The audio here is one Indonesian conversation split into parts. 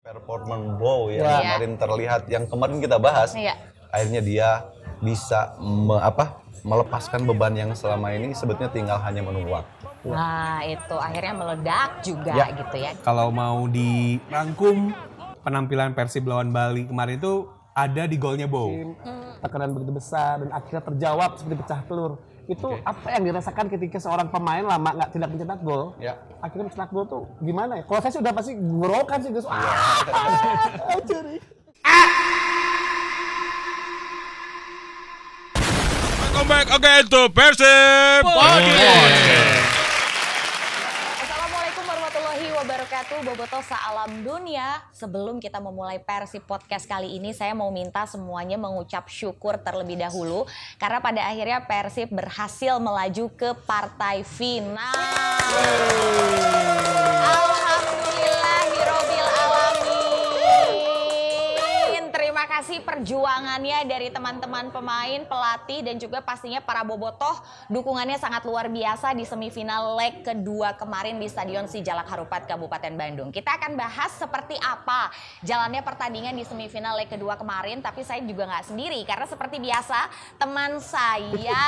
Performance Bow yang kemarin terlihat, yang kemarin kita bahas, akhirnya dia bisa melepaskan beban yang selama ini sebetulnya tinggal hanya menunggu waktu. Nah itu akhirnya meledak juga gitu ya. Kalau mau dirangkum penampilan Persib lawan Bali kemarin itu ada di golnya Bow. Tekanan begitu besar dan akhirnya terjawab seperti pecah telur. Itu apa yang dirasakan ketika seorang pemain lama tidak mencetak gol, akhirnya mencetak gol tuh gimana ya? Kalau saya sudah pasti ngorokan sih guys. Welcome back again to Persib Podcast. Assalamualaikum warahmatullahi wabarakatuh. Bobotoh salam dunia. Sebelum kita memulai Persib Podcast kali ini, saya mau minta semuanya mengucap syukur terlebih dahulu karena pada akhirnya Persib berhasil melaju ke partai final. Alhamdulillahirobbil alamin. Terima kasih perjuangannya dari teman-teman pemain, pelatih dan juga pastinya para bobotoh. Dukungannya sangat luar biasa di semifinal leg kedua kemarin di Stadion Sijalak Harupat Kabupaten Bandung. Kita akan bahas seperti apa jalannya pertandingan di semifinal leg kedua kemarin, tapi saya juga nggak sendiri karena seperti biasa teman saya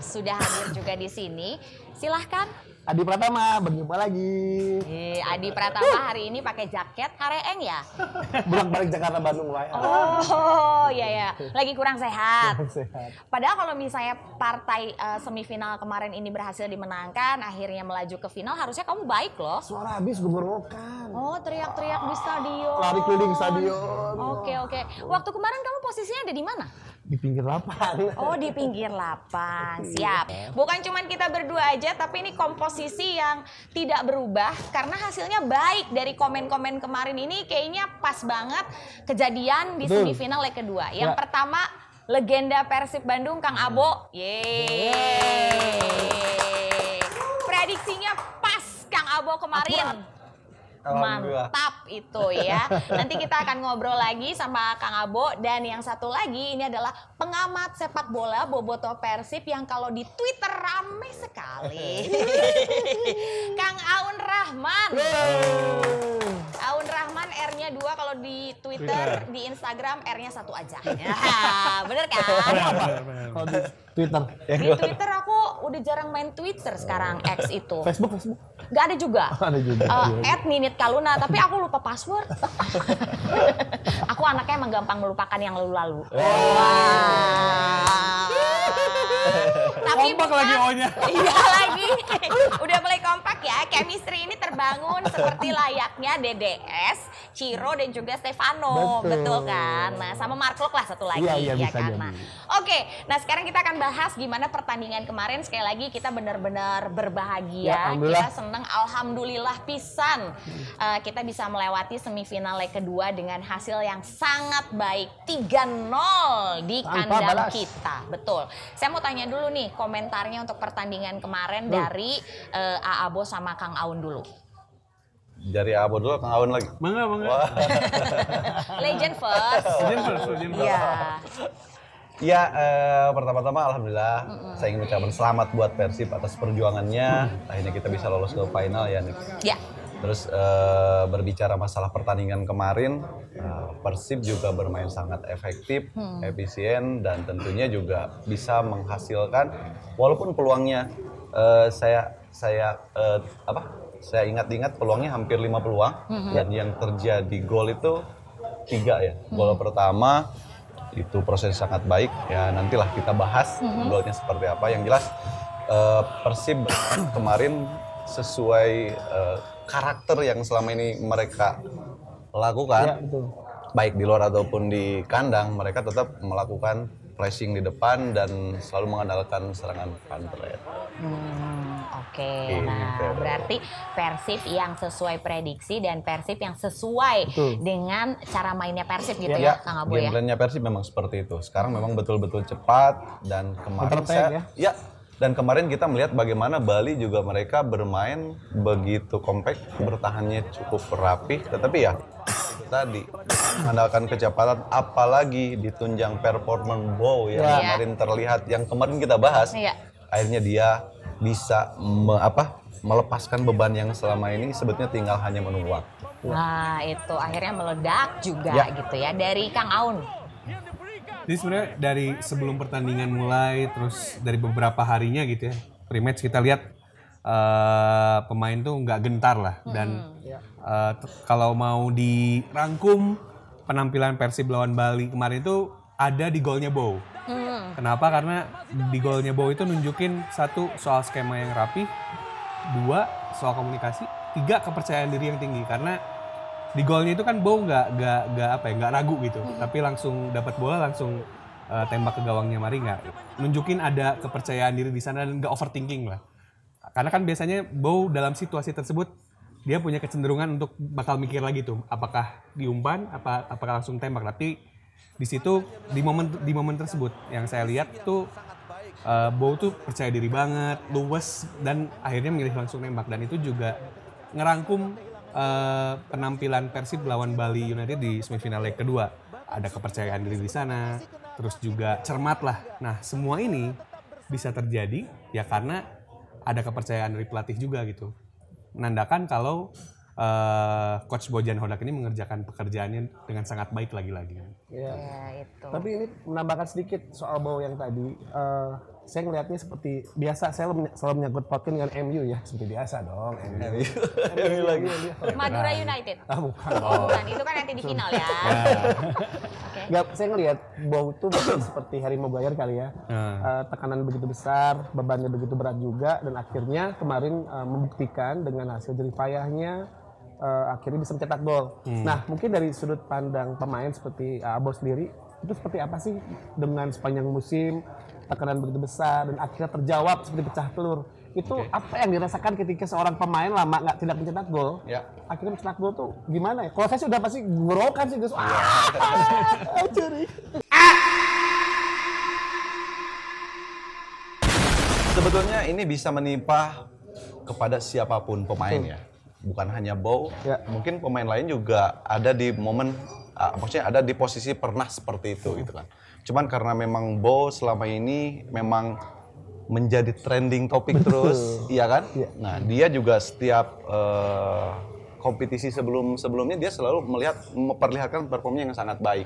sudah hadir juga di sini. Silahkan. Adi Pratama, berjumpa lagi. Adi Pratama hari ini pakai jaket Kareeng ya? Bolak-balik Jakarta Bandung lah. Oh iya. Lagi kurang sehat. Sehat. Padahal kalau misalnya partai semifinal kemarin ini berhasil dimenangkan, akhirnya melaju ke final, harusnya kamu baik loh. Suara habis gemborokan. Oh, teriak-teriak di stadion. Lari keliling stadion. Oke. Waktu kemarin kamu posisinya ada di mana? Di pinggir lapangan. Oh, di pinggir lapang. Siap. Bukan cuman kita berdua aja, tapi ini komposisi yang tidak berubah karena hasilnya baik. Dari komen-komen kemarin ini kayaknya pas banget kejadian di semifinal leg kedua. Yang pertama, legenda Persib Bandung Kang Abo. Yeay. Prediksinya pas Kang Abo kemarin. Mantap itu ya. Nanti kita akan ngobrol lagi sama Kang Abo. Dan yang satu lagi ini adalah pengamat sepak bola bobotoh Persib yang kalau di Twitter rame sekali. Kang Aun Rahman. Aun Rahman R-nya 2, kalau di Twitter, di Instagram R-nya 1 aja. Ya, bener kan? Kalau di Twitter. Di Twitter aku udah jarang main Twitter sekarang, X itu. Facebook. Gak ada juga. Ada juga. @Ninit Kaluna, tapi aku lupa password. Aku anaknya emang gampang melupakan yang lalu-lalu. Tapi kompak lagi O-nya. Iya lagi. Udah mulai kompak ya. Chemistry ini terbangun seperti layaknya DDS, Ciro dan juga Stefano. Betul kan? Nah, sama Mark Lok lah satu lagi. Iya, ya bisa kan? jadi. Nah, oke. Nah, sekarang kita akan bahas gimana pertandingan kemarin. Sekali lagi kita benar-benar berbahagia. Kita senang, alhamdulillah pisan. Kita bisa melewati semifinal leg kedua dengan hasil yang sangat baik. 3-0 di kandang kita. Betul. Saya mau tanya dulu nih komentarnya untuk pertandingan kemarin dari Aabo sama Kang Aun dulu. Dari Abo dulu, Kang Aun lagi. Bangga. Legend first. Iya. Ya, pertama-tama alhamdulillah saya ingin ucapkan selamat buat Persib atas perjuangannya. Akhirnya kita bisa lolos ke final ya, Nik. Ya. Terus berbicara masalah pertandingan kemarin, Persib juga bermain sangat efektif, efisien, dan tentunya juga bisa menghasilkan, walaupun peluangnya saya ingat-ingat peluangnya hampir 5 peluang, dan yang terjadi gol itu 3 ya. Gol pertama itu proses sangat baik ya, nantilah kita bahas golnya seperti apa. Yang jelas Persib kemarin sesuai karakter yang selama ini mereka lakukan, baik di luar ataupun di kandang, mereka tetap melakukan pressing di depan dan selalu mengandalkan serangan counter. Oke. Nah, berarti Persib yang sesuai prediksi dan Persib yang sesuai dengan cara mainnya Persib gitu ya, Kang Abo ya. Game plan-nya Persib memang seperti itu. Sekarang memang betul-betul cepat dan kemarin dan kemarin kita melihat bagaimana Bali juga mereka bermain begitu kompak, bertahannya cukup rapi, tetapi ya tadi mengandalkan kecepatan, apalagi ditunjang performance Bow yang kemarin terlihat, yang kemarin kita bahas, akhirnya dia bisa melepaskan beban yang selama ini sebetulnya tinggal hanya menunggu waktu. Nah itu akhirnya meledak juga gitu ya. Dari Kang Aun. Jadi sebenarnya dari sebelum pertandingan mulai, terus dari beberapa harinya gitu ya, pre-match kita lihat pemain tuh nggak gentar lah. Dan kalau mau dirangkum penampilan Persib lawan Bali kemarin itu ada di golnya Bow. Kenapa? Karena di golnya Bow itu nunjukin satu soal skema yang rapi, dua soal komunikasi, tiga kepercayaan diri yang tinggi. Karena di golnya itu kan Bow nggak ragu gitu, tapi langsung dapat bola langsung tembak ke gawangnya Maringa. Nunjukin ada kepercayaan diri di sana dan nggak overthinking lah. Karena kan biasanya Bow dalam situasi tersebut dia punya kecenderungan untuk bakal mikir lagi tuh, apakah diumpan, apakah langsung tembak. Tapi di situ di momen tersebut yang saya lihat tuh Bow tuh percaya diri banget, luwes, dan akhirnya milih langsung nembak. Dan itu juga ngerangkum penampilan Persib lawan Bali United di semifinal leg kedua. Ada kepercayaan diri di sana, terus juga cermat lah. Nah semua ini bisa terjadi ya karena ada kepercayaan dari pelatih juga gitu. Menandakan kalau Coach Bojan Hodak ini mengerjakan pekerjaannya dengan sangat baik lagi-lagi. Ya, itu. Tapi ini menambahkan sedikit soal Bow yang tadi. Saya ngelihatnya seperti biasa, saya selalu menyangkut pautkan dengan MU ya, seperti biasa dong. MU lagi. Madura United. Bukan. Bukan, itu kan nanti di final ya. Nggak, saya ngelihat Bow itu seperti harimau buaya kali ya. Tekanan begitu besar, bebannya begitu berat juga, dan akhirnya kemarin membuktikan dengan hasil jerih payahnya akhirnya bisa mencetak gol. Nah, mungkin dari sudut pandang pemain seperti Abo sendiri, itu seperti apa sih dengan sepanjang musim tekanan begitu besar dan akhirnya terjawab seperti pecah telur. Itu apa yang dirasakan ketika seorang pemain lama tidak mencetak gol, akhirnya mencetak gol tuh gimana ya? Kalau saya sudah pasti gorokan sih guys. Sebetulnya ini bisa menimpa kepada siapapun pemain ya, bukan hanya Bow. Mungkin pemain lain juga ada di momen, maksudnya ada di posisi pernah seperti itu gitu kan. Cuman karena memang Bow selama ini memang menjadi trending topik terus, iya kan? Nah dia juga setiap kompetisi sebelumnya dia selalu memperlihatkan performanya yang sangat baik.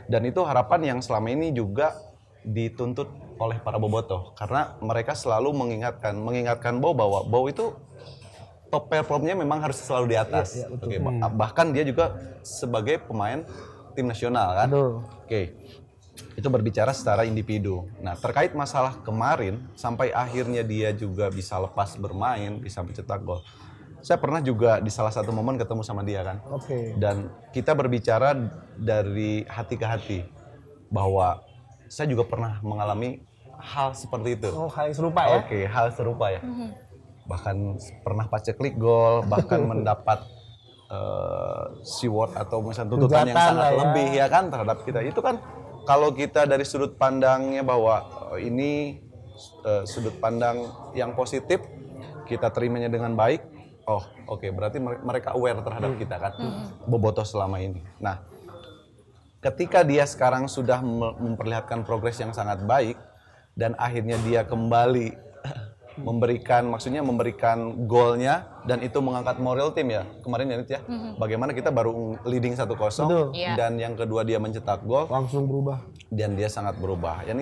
Dan itu harapan yang selama ini juga dituntut oleh para bobotoh, karena mereka selalu mengingatkan Bow bahwa Bow itu top performnya memang harus selalu di atas. Bahkan dia juga sebagai pemain tim nasional kan. Itu berbicara secara individu. Nah terkait masalah kemarin sampai akhirnya dia juga bisa lepas bermain, bisa mencetak gol. Saya pernah juga di salah satu momen ketemu sama dia kan. Dan kita berbicara dari hati ke hati bahwa saya juga pernah mengalami hal seperti itu. Hal yang serupa ya? Hal serupa ya. Bahkan pernah paceklik gol, bahkan mendapat reward atau misalnya tuntutan yang sangat lebih ya kan terhadap kita. Itu kan kalau kita dari sudut pandangnya bahwa ini sudut pandang yang positif, kita terimanya dengan baik. Berarti mereka aware terhadap kita kan, bobotoh selama ini. Nah, ketika dia sekarang sudah memperlihatkan progres yang sangat baik dan akhirnya dia kembali memberikan golnya dan itu mengangkat moral tim ya kemarin ya. Bagaimana kita baru leading 1-0 dan yang kedua dia mencetak gol langsung berubah dan dia sangat berubah. Dan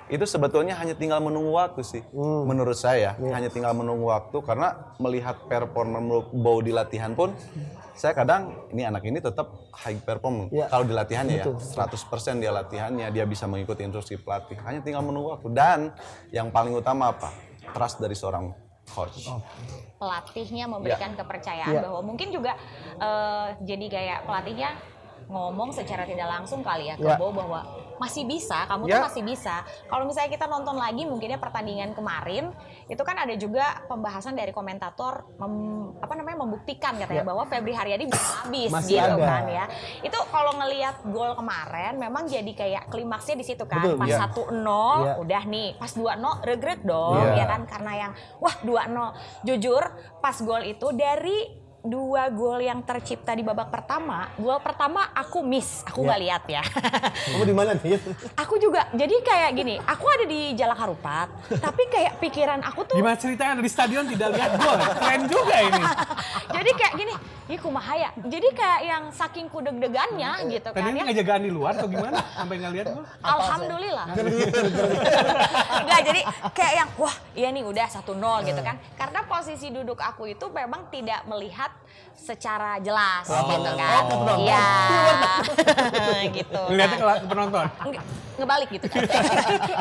itu sebetulnya hanya tinggal menunggu waktu sih menurut saya. Hanya tinggal menunggu waktu karena melihat performa Bow di latihan pun saya kadang ini anak ini tetap high perform kalau di latihannya ya. 100% dia latihannya, dia bisa mengikuti instruksi pelatih. Hanya tinggal menunggu waktu dan yang paling utama apa? Trust dari seorang coach. Pelatihnya memberikan kepercayaan bahwa mungkin juga jadi kayak pelatihnya ngomong secara tidak langsung kali ya ke Bow bahwa masih bisa, kamu tuh masih bisa. Kalau misalnya kita nonton lagi mungkinnya pertandingan kemarin itu kan ada juga pembahasan dari komentator membuktikan katanya bahwa Febri Haryadi bisa habis masih gitu ada. Kan ya. Itu kalau ngelihat gol kemarin memang jadi kayak klimaksnya di situ kan. Pas 1-0 udah nih, pas 2-0 regret dong ya kan karena yang 2-0. Jujur pas gol itu dari 2 gol yang tercipta di babak pertama, gol pertama aku miss, aku nggak lihat ya. Kamu di mana nih? Aku juga, jadi kayak gini, aku ada di Jalak Harupat, tapi kayak pikiran aku tuh. Gimana ceritanya di stadion tidak lihat gol? Keren juga ini. Jadi kayak gini, ini kumaha ya. Jadi kayak yang saking ku deg-degannya gitu kan Tadi ini ya. ngejagaan di luar atau gimana? Sampai nggak lihat gol? Alhamdulillah. Enggak, jadi kayak yang wah iya nih udah 1-0 gitu kan. Karena posisi duduk aku itu memang tidak melihat secara jelas gitu kan. Iya. Gitu. Ngeliatnya ke penonton. Ngebalik gitu kan.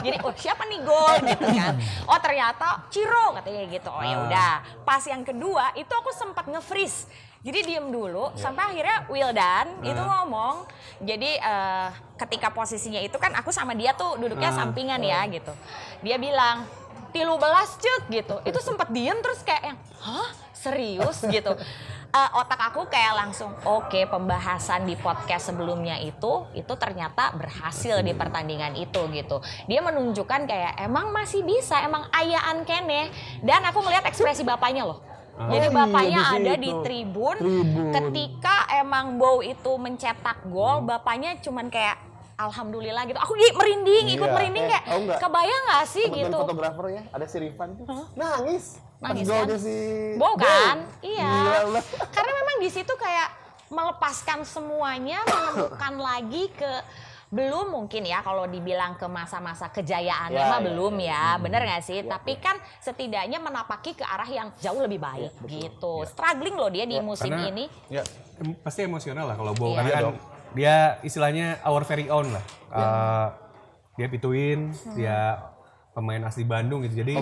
Jadi oh siapa nih gol gitu kan. Oh ternyata Ciro katanya gitu. Oh ya udah. Pas yang kedua itu aku sempat nge-freeze. Jadi diem dulu sampai akhirnya Wildan itu ngomong. Jadi ketika posisinya itu kan aku sama dia tuh duduknya sampingan ya gitu. Dia bilang 13 cek gitu. Itu sempat diem terus kayak yang hah serius gitu. Otak aku kayak langsung oke, pembahasan di podcast sebelumnya itu ternyata berhasil di pertandingan itu gitu. Dia menunjukkan kayak emang masih bisa, emang ayaan kene. Dan aku ngelihat ekspresi bapaknya loh. Jadi bapaknya ada di tribun. Ketika emang Bow itu mencetak gol, bapaknya cuman kayak alhamdulillah gitu. Aku merinding, ikut merinding kayak kebayang gak sih Temen gitu. fotografer ya, ada si Rifan tuh nangis. Nangis pas kan? golnya si Bow kan? Iya. Gila. Karena memang di situ kayak melepaskan semuanya, menemukan lagi ke belum mungkin ya kalau dibilang ke masa-masa kejayaannya mah belum ya, bener nggak sih? Tapi kan setidaknya menapaki ke arah yang jauh lebih baik gitu. Struggling loh dia di musim Karena, ini. Pasti emosional lah kalau Bow Iya. karena kan dia istilahnya our very own lah. Dia pituin, dia pemain asli Bandung gitu. Jadi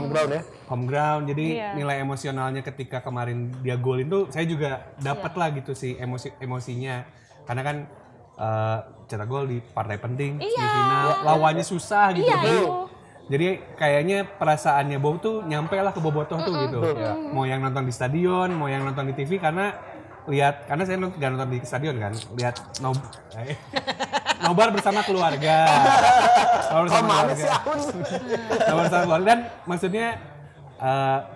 home ground. Jadi nilai emosionalnya ketika kemarin dia golin tuh saya juga dapat lah gitu sih emosinya. Karena kan cetak gol di partai penting di final, lawannya susah gitu. Jadi kayaknya perasaannya Bow tuh nyampe lah ke Bobotoh tuh gitu. Mau yang nonton di stadion, mau yang nonton di TV karena saya nggak nonton di stadion kan, lihat nobar bersama keluarga. Nobar bersama keluarga. Dan maksudnya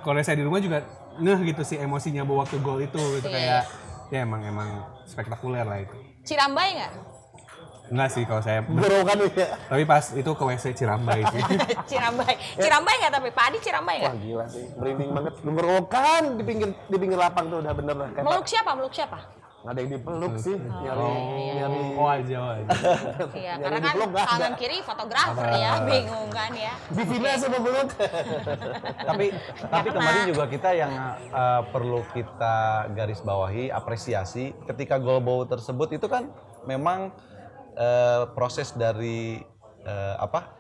kalau saya di rumah juga gitu sih emosinya Bow waktu gol itu gitu kayak ya emang spektakuler lah itu. Cirambai nggak? Enggak sih kalau saya. Berokan ya. Tapi pas itu ke WC Cirambai sih. Cirambai nggak tapi Pak Adi Cirambai nggak? Wah gila sih, merinding banget. Berokan di pinggir lapang tuh udah bener lah. Meluk siapa? Nggak ada yang dipeluk sih, nyari. Oh aja. Iya, karena kan kanan kiri fotografer ya, bingung kan ya. Di final sama peluk. Tapi kemarin juga kita yang perlu kita garis bawahi, apresiasi ketika gol Bow tersebut itu kan memang proses dari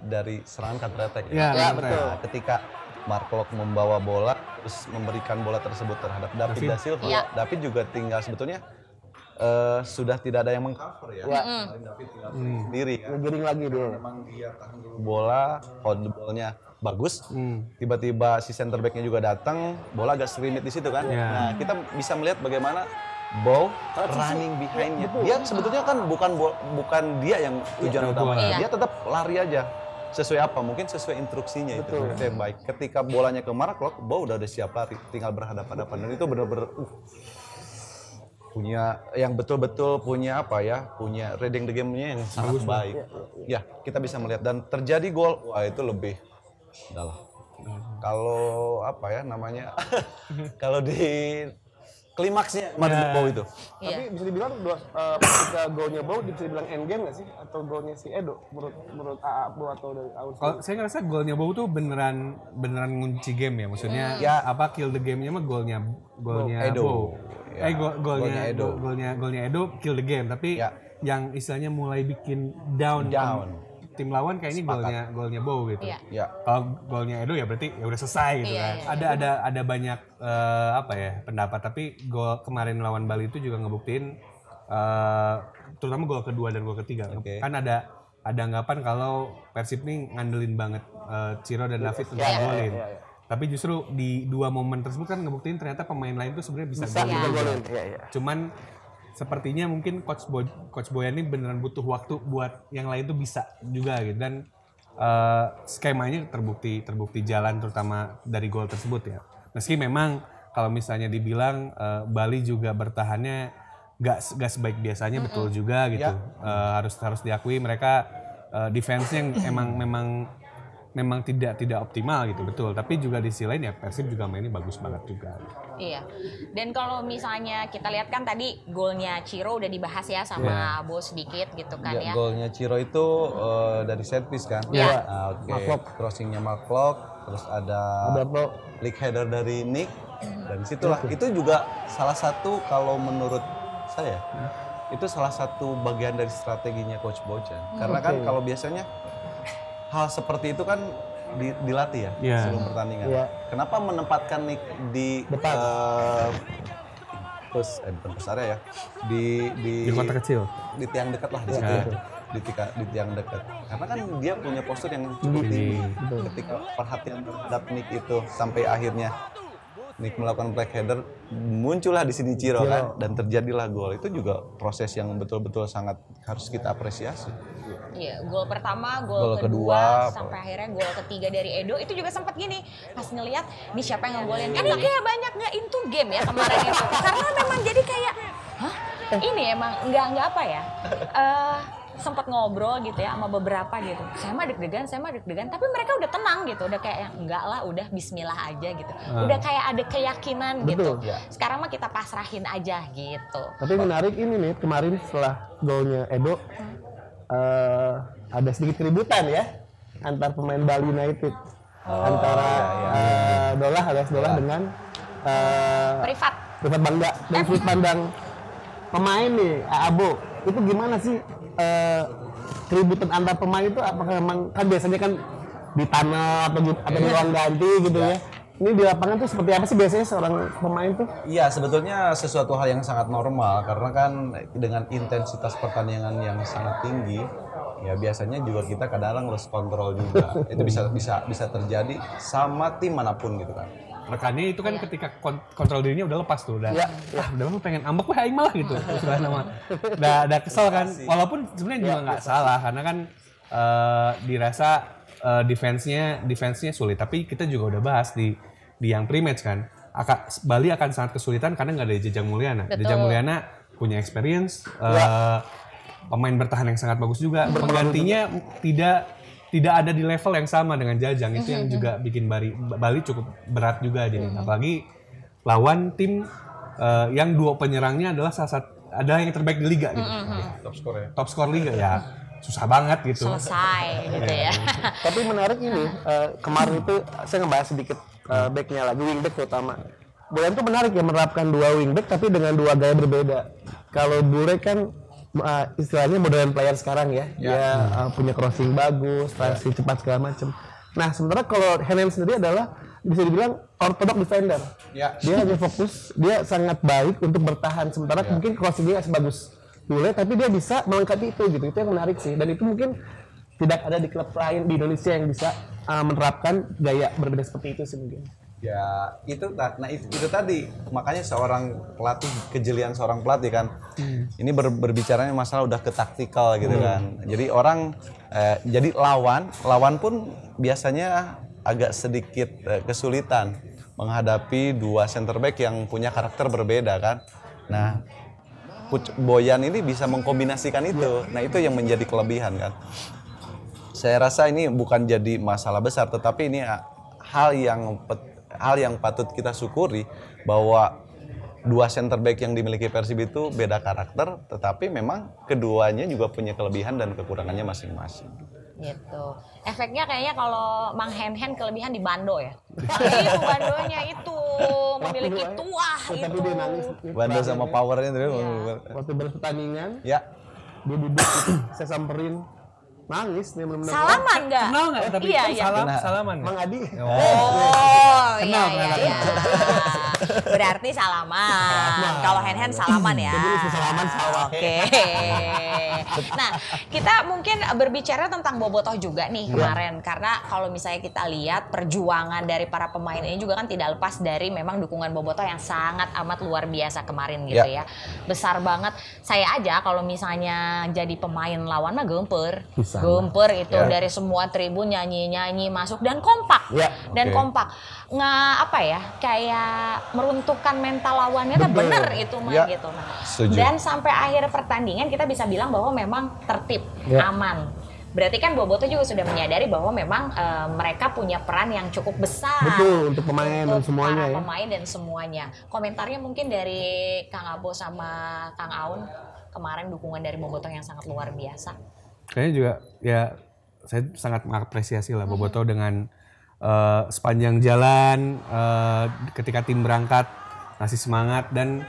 dari serangan counter attack. Ya, betul. Ketika Mark Locke membawa bola terus memberikan bola tersebut terhadap David da Silva. David juga tinggal sebetulnya sudah tidak ada yang mengcover ya. David tinggal sendiri kan. Ngegering lagi dulu. Memang dia tahan dulu bola, hold ball-nya bagus. Tiba-tiba si center back-nya juga datang, bola agak serimit di situ kan. Nah, kita bisa melihat bagaimana Bow running behind-nya. Dia sebetulnya kan bukan dia yang tujuan utama. Dia tetap lari aja. Sesuai apa? Mungkin sesuai instruksinya itu yang baik. Ketika bolanya ke Mark Locke, Bow udah siap lari, tinggal berhadapan-hadapan. Dan itu benar-benar punya yang betul-betul punya punya reading the game-nya yang sangat baik. Ya, kita bisa melihat dan terjadi gol, wah itu lebih dalam. Kalau kalau di klimaksnya kemarin Bow itu. Tapi bisa dibilang ketika golnya Bow bisa dibilang end game nggak sih? Atau golnya si Edo menurut Bow atau dari Aus? Kalau saya ngerasa golnya Bow tuh beneran ngunci game ya. Maksudnya kill the game-nya mah golnya Edo. Bow. Golnya Edo kill the game. Tapi yang istilahnya mulai bikin down. Tim lawan kayak ini golnya Bow gitu. Kalau golnya Edo ya berarti ya udah selesai gitu kan. Ada banyak pendapat, tapi gol kemarin lawan Bali itu juga ngebuktiin terutama gol kedua dan gol ketiga. Kan ada anggapan kalau Persib nih ngandelin banget Ciro dan David untuk golin. Tapi justru di dua momen tersebut kan ngebuktiin ternyata pemain lain tuh sebenarnya bisa golin. Cuman sepertinya mungkin Coach Boyan ini beneran butuh waktu buat yang lain tuh bisa juga gitu, dan skemanya terbukti jalan terutama dari gol tersebut ya. Meski memang kalau misalnya dibilang Bali juga bertahannya gak sebaik biasanya, betul juga gitu. Harus diakui mereka defense-nya yang memang tidak optimal gitu, betul. Tapi juga di sisi lain ya Persib juga mainnya bagus banget juga. Iya. Dan kalau misalnya kita lihat kan tadi golnya Ciro udah dibahas ya sama Abo sedikit gitu kan ya. Golnya Ciro itu dari set piece kan? Iya. Oke. Crossingnya Mark Klok, terus ada flick header dari Nick. Dan situlah itu juga salah satu kalau menurut saya itu salah satu bagian dari strateginya Coach Bojan. Karena kan kalau biasanya hal seperti itu kan dilatih ya sebelum pertandingan. Kenapa menempatkan Nick di depan bukan pos area ya, di kotak kecil, di tiang dekat lah di situ ya. Di tiang dekat. Karena kan dia punya postur yang cukup tinggi. Ketika perhatian terhadap Nick itu sampai akhirnya Nick melakukan black header, muncullah di sini Ciro kan, dan terjadilah gol. Itu juga proses yang betul-betul sangat harus kita apresiasi. Iya, gol pertama, gol kedua, sampai akhirnya gol ketiga dari Edo itu juga sempat gini, pas ngelihat nih siapa yang ngegolin. Kan kayak banyak nggak into game ya kemarin itu, karena memang jadi kayak, ini emang nggak apa ya. Sempat ngobrol gitu ya sama beberapa gitu. Saya mah deg-degan, tapi mereka udah tenang gitu, udah kayak enggak lah, udah bismillah aja gitu. Udah kayak ada keyakinan gitu. Sekarang mah kita pasrahin aja gitu. Tapi menarik ini nih, kemarin setelah golnya Edo ada sedikit keributan ya antar pemain Bali United. Antara Dolah alias Dolah dengan Privat Bangga. Dan sudut pandang pemain nih, Abo, itu gimana sih keributan antar pemain itu? Apakah memang kan biasanya kan di tanah atau di ruang ganti gitu ya? Ini di lapangan tuh seperti apa sih biasanya seorang pemain tuh? Iya, sebetulnya sesuatu hal yang sangat normal karena kan dengan intensitas pertandingan yang sangat tinggi, ya biasanya juga kita kadang-kadang lost control juga. Itu bisa terjadi sama tim manapun gitu kan. Rekannya itu kan ketika kontrol dirinya udah lepas tuh, udah udah pengen ambek wah aing malah gitu. Istilah nama. Udah kesel kan. Walaupun sebenarnya juga nggak salah karena kan dirasa defense-nya sulit, tapi kita juga udah bahas di yang pre-match kan. Bali akan sangat kesulitan karena nggak ada Jajang Mulyana. Jajang Mulyana punya experience, pemain bertahan yang sangat bagus juga. Penggantinya tidak ada di level yang sama dengan Jajang, itu yang juga bikin Bali cukup berat juga jadi. Apalagi lawan tim yang dua penyerangnya adalah adalah yang terbaik di liga gitu. Top skor liga ya. Susah banget gitu. Selesai gitu ya. Tapi menarik ini, kemarin itu saya ngebahas sedikit backnya lagi, wingback terutama. Boyan tuh menarik ya menerapkan dua wingback tapi dengan dua gaya berbeda. Kalau Bure kan istilahnya modern player sekarang ya. Dia punya crossing bagus, transi cepat segala macam. Nah, sementara kalau Henem sendiri adalah bisa dibilang orthodox defender. Dia hanya fokus, dia sangat baik untuk bertahan. Sementara mungkin crossingnya sebagus Bure, tapi dia bisa melengkapi itu gitu. Itu yang menarik sih. Dan itu mungkin tidak ada di klub lain di Indonesia yang bisa menerapkan gaya berbeda seperti itu sih mungkin. Ya itu tadi makanya seorang pelatih, kejelian seorang pelatih kan ini berbicaranya masalah udah ke taktikal gitu kan. Jadi jadi lawan pun biasanya agak sedikit kesulitan menghadapi dua center back yang punya karakter berbeda kan. Nah, Boyan ini bisa mengkombinasikan itu. Nah, itu yang menjadi kelebihan kan. Saya rasa ini bukan jadi masalah besar, tetapi ini hal yang patut kita syukuri bahwa dua center back yang dimiliki Persib itu beda karakter, tetapi memang keduanya juga punya kelebihan dan kekurangannya masing-masing. Gitu. Efeknya kayaknya kalau Mang Hen kelebihan di Bando ya. Itu Bandonya itu memiliki tuah itu. Tapi dia nangis. Bando sama powernya tuh. Waktu pertandingan. Ya. Dia duduk, saya samperin. Nangis nih benar-benar. Salaman nggak? Kenal nggak? Tapi iya. Salaman. Mang Adi. Iya. Berarti salaman. Kalau Hen salaman ya. Jadi salaman sawah. Oke. Nah, kita mungkin berbicara tentang Bobotoh juga nih kemarin. Karena kalau misalnya kita lihat perjuangan dari para pemain ini juga kan tidak lepas dari memang dukungan Bobotoh yang sangat amat luar biasa kemarin gitu ya. Besar banget. Saya aja kalau misalnya jadi pemain lawan mah gemper itu dari semua tribun nyanyi masuk dan kompak kompak nggak apa ya kayak meruntuhkan mental lawannya kan bener itu mah Ya, gitu. Nah, setuju. dan sampai akhir pertandingan kita bisa bilang bahwa memang tertib, aman. Berarti kan Bobotoh juga sudah menyadari bahwa memang mereka punya peran yang cukup besar. Betul, untuk pemain dan untuk semuanya para ya. pemain dan semuanya. Komentarnya mungkin dari Kang Abo sama Kang Aun kemarin dukungan dari Bobotoh yang sangat luar biasa. Kayaknya juga ya saya sangat mengapresiasi lah Bobotoh dengan sepanjang jalan ketika tim berangkat ngasih semangat, dan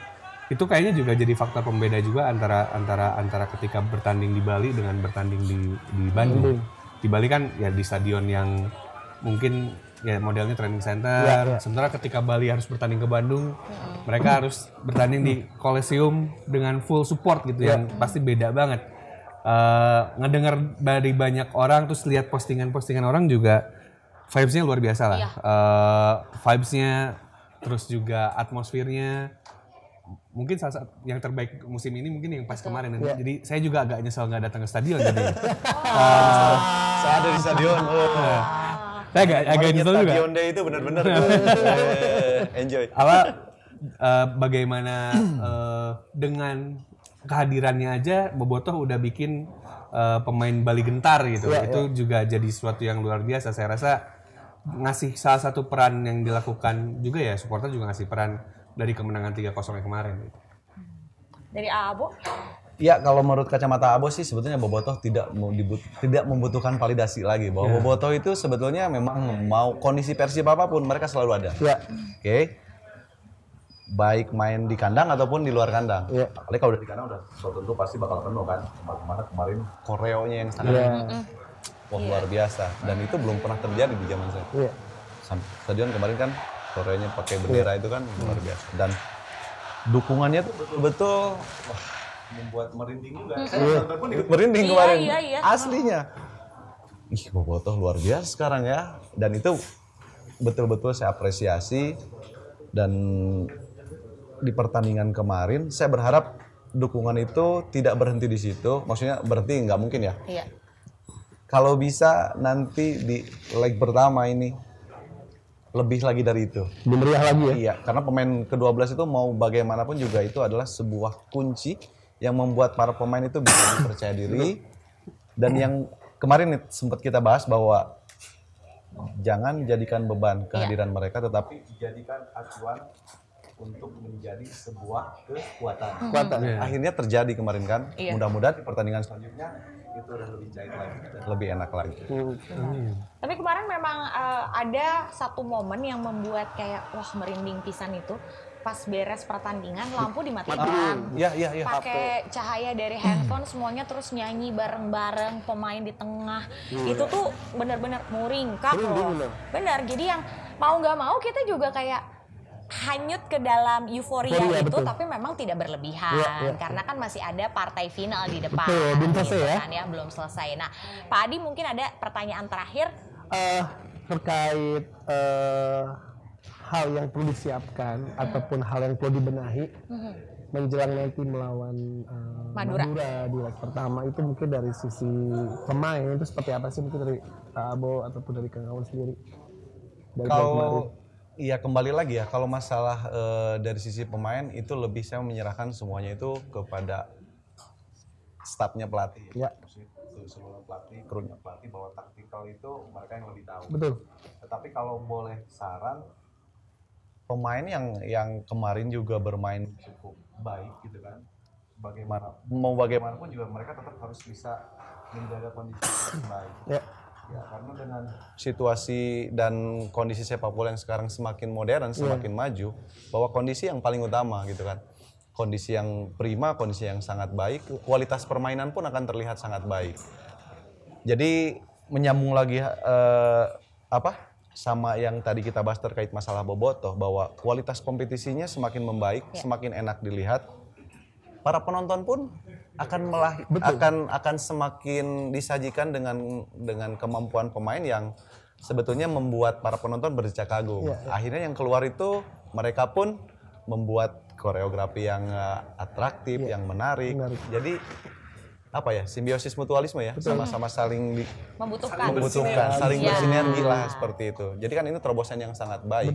itu kayaknya juga jadi faktor pembeda juga antara ketika bertanding di Bali dengan bertanding di Bandung. Di Bali kan ya di stadion yang mungkin ya modelnya training center. Sementara ketika Bali harus bertanding ke Bandung, mereka harus bertanding di Coliseum dengan full support gitu yang pasti beda banget. Ngedengar dari banyak orang terus lihat postingan-postingan orang juga vibes-nya luar biasa lah. Vibes-nya terus juga atmosfernya mungkin salah satu yang terbaik musim ini mungkin yang pas kemarin. Jadi saya juga agak nyesel nggak datang ke stadion jadi. Saya ada di stadion. Saya agak nyesel juga. Stadion Day itu benar-benar enjoy. Bagaimana dengan kehadirannya aja Bobotoh udah bikin pemain Bali gentar gitu. Itu juga jadi sesuatu yang luar biasa. Saya rasa ngasih salah satu peran yang dilakukan juga ya, supporter juga ngasih peran dari kemenangan 3-0 yang kemarin. Dari Abo? Ya, kalau menurut kacamata Abo sih sebetulnya Bobotoh tidak membutuhkan validasi lagi. Bahwa Bobotoh itu sebetulnya memang mau kondisi Persib apapun mereka selalu ada. Oke. Baik main di kandang ataupun di luar kandang. Apalagi kalau udah di kandang udah tentu pasti bakal penuh kan. Kemarin koreonya yang sangat luar biasa, dan itu belum pernah terjadi di zaman saya. Stadion kemarin kan koreonya pakai bendera itu kan luar biasa, dan dukungannya tuh betul-betul membuat merinding juga. Saya nonton pun ikut merinding kemarin. Aslinya. Ih, Bobotoh luar biasa sekarang ya, dan itu betul-betul saya apresiasi. Dan di pertandingan kemarin saya berharap dukungan itu tidak berhenti di situ. Maksudnya berhenti nggak mungkin ya. Kalau bisa nanti di leg pertama ini lebih lagi dari itu. Lebih meriah lagi ya? Iya, karena pemain ke-12 itu mau bagaimanapun juga itu adalah sebuah kunci yang membuat para pemain itu bisa percaya diri. Dan yang kemarin sempat kita bahas bahwa jangan jadikan beban kehadiran mereka, tetapi jadikan acuan untuk menjadi sebuah kekuatan. Akhirnya terjadi kemarin kan. Mudah-mudahan di pertandingan selanjutnya itu udah lebih cair lagi dan lebih enak lagi. Tapi kemarin memang ada satu momen yang membuat kayak wah merinding pisan itu. Pas beres pertandingan lampu dimatikan. Pakai cahaya dari handphone semuanya terus nyanyi bareng-bareng, pemain di tengah. Itu tuh benar-benar muringkak loh. Benar. Jadi yang mau nggak mau kita juga kayak hanyut ke dalam euforia itu, tapi memang tidak berlebihan karena kan masih ada partai final di depan. Belum selesai kan, ya belum selesai. Nah, Pak Adi mungkin ada pertanyaan terakhir terkait hal yang perlu disiapkan ataupun hal yang perlu dibenahi menjelang nanti melawan Madura di leg pertama, itu mungkin dari sisi pemain itu seperti apa sih, mungkin dari Abo ataupun dari Kang Aun sendiri? Kalau iya kembali lagi ya, kalau masalah dari sisi pemain itu lebih saya menyerahkan semuanya itu kepada stafnya pelatih. Seluruh pelatih, krunya pelatih, bahwa taktikal itu mereka yang lebih tahu. Betul. Tetapi kalau boleh saran, pemain yang kemarin juga bermain cukup baik gitu kan. Bagaimanapun juga mereka tetap harus bisa menjaga kondisi yang baik. Ya, karena dengan situasi dan kondisi sepak bola yang sekarang semakin modern, semakin maju, bahwa kondisi yang paling utama gitu kan. Kondisi yang prima, kondisi yang sangat baik, kualitas permainan pun akan terlihat sangat baik. Jadi menyambung lagi sama yang tadi kita bahas terkait masalah Bobotoh, bahwa kualitas kompetisinya semakin membaik, semakin enak dilihat. Para penonton pun akan semakin disajikan dengan kemampuan pemain yang sebetulnya membuat para penonton berdecak kagum. Akhirnya yang keluar itu mereka pun membuat koreografi yang atraktif, yang menarik. Jadi simbiosis mutualisme ya, sama-sama saling membutuhkan, saling bersinergi lah seperti itu. Jadi kan ini terobosan yang sangat baik.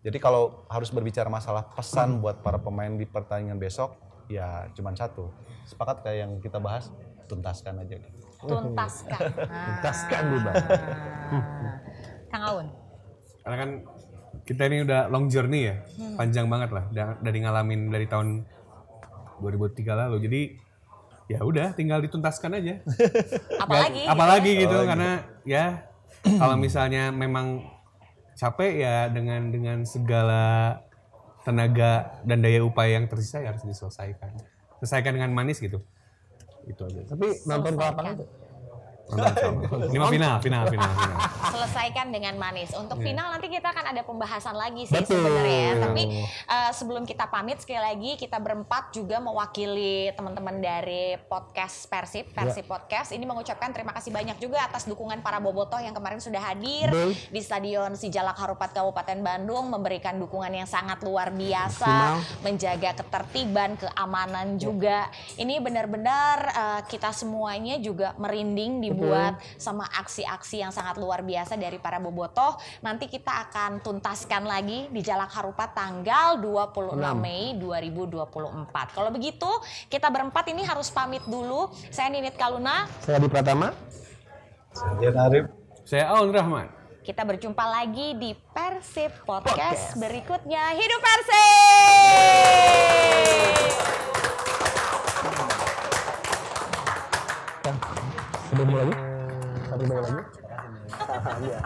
Jadi kalau harus berbicara masalah pesan buat para pemain di pertandingan besok, ya cuma satu. Sepakat kayak yang kita bahas, tuntaskan aja. Tuntaskan. Tuntaskan dulu. Kang Aun. Karena kan kita ini udah long journey ya, panjang banget lah dari ngalamin dari tahun 2003 lalu. Jadi ya udah tinggal dituntaskan aja. Apalagi gitu karena ya kalau misalnya memang capek ya dengan segala tenaga dan daya upaya yang tersisa ya harus diselesaikan. Selesaikan dengan manis gitu. Itu aja. Tapi nonton ke lapangan tuh. Ini mah final. Selesaikan dengan manis. Untuk final nanti kita akan ada pembahasan lagi sih sebenarnya. Tapi sebelum kita pamit sekali lagi kita berempat juga mewakili teman-teman dari podcast Persib Podcast. Ini mengucapkan terima kasih banyak juga atas dukungan para bobotoh yang kemarin sudah hadir di Stadion Sijalak Harupat Kabupaten Bandung, memberikan dukungan yang sangat luar biasa, menjaga ketertiban, keamanan juga. Ini benar-benar kita semuanya juga merinding dibuat sama aksi-aksi yang sangat luar biasa dari para bobotoh. Nanti kita akan tuntaskan lagi di Jalak Harupat tanggal 26 Mei 2024. Kalau begitu, kita berempat ini harus pamit dulu. Saya Ninit Kaluna. Saya Adi Pratama. Saya Dian Arif. Saya Aun Rahman. Kita berjumpa lagi di Persib Podcast berikutnya. Hidup Persib! Sudah mulai lagi? Satu lagi? Iya.